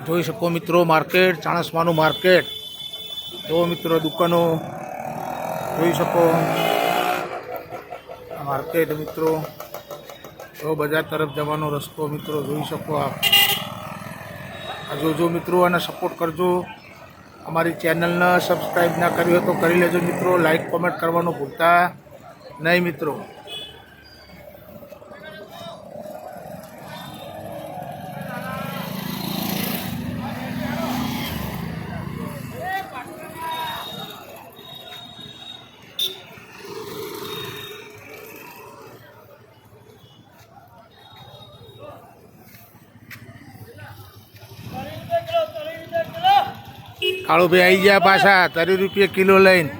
જોઈ શકો મિત્રો માર્કેટ, ચાણસ્માનું માર્કેટ. જો મિત્રો દુકાનો જોઈ શકો, માર્કેટ મિત્રો. તો બજાર તરફ જવાનો રસ્તો મિત્રો જોઈ શકો આપ. જોજો મિત્રો અને સપોર્ટ કરજો. અમારી ચેનલને સબસ્ક્રાઈબ ના કરી હોય તો કરી લેજો મિત્રો. લાઈક કોમેન્ટ કરવાનું ભૂલતા નહીં મિત્રો. કાળુભાઈ આવી ગયા પાછા 30 રૂપિયા કિલો લઈને.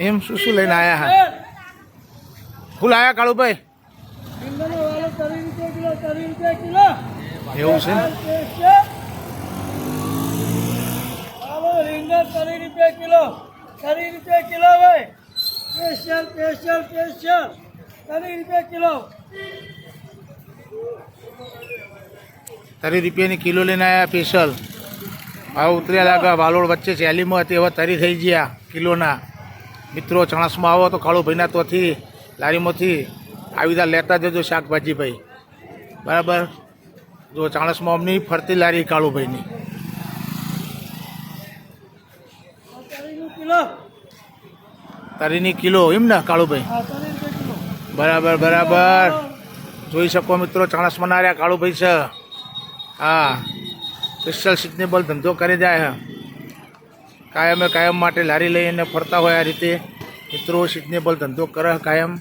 એમ શું શું લઈને આવ્યા હા? શું લાવ્યા કાળુભાઈ? એવું છે? ₹30 કિલો લઈને આવ્યા સ્પેશિયલ. ભાવ ઉતર્યા લાગે. વાલોડ વચ્ચે શેલીમાં હતી, હવે 30 થઈ ગયા કિલોના. મિત્રો ચણસમાં આવો તો કાળુભાઈના તોથી લારીમાંથી આવી રીતે લેતા જજો શાકભાજી ભાઈ, બરાબર. જો ચાણસમાં અમની ફરતી લારી કાળુભાઈની. તરીની કિલો એમ ને કાળુભાઈ? બરાબર બરાબર. જોઈ શકો મિત્રો ચાણસમાં ના રહ્યા કાળુભાઈ છે. હા, સ્પેશિયલ સિઝનેબલ ધંધો કરી જાય. કાયમ માટે લારી લઈને ફરતા હોય આ રીતે મિત્રો. સિઝનેબલ ધંધો કરે કાયમ.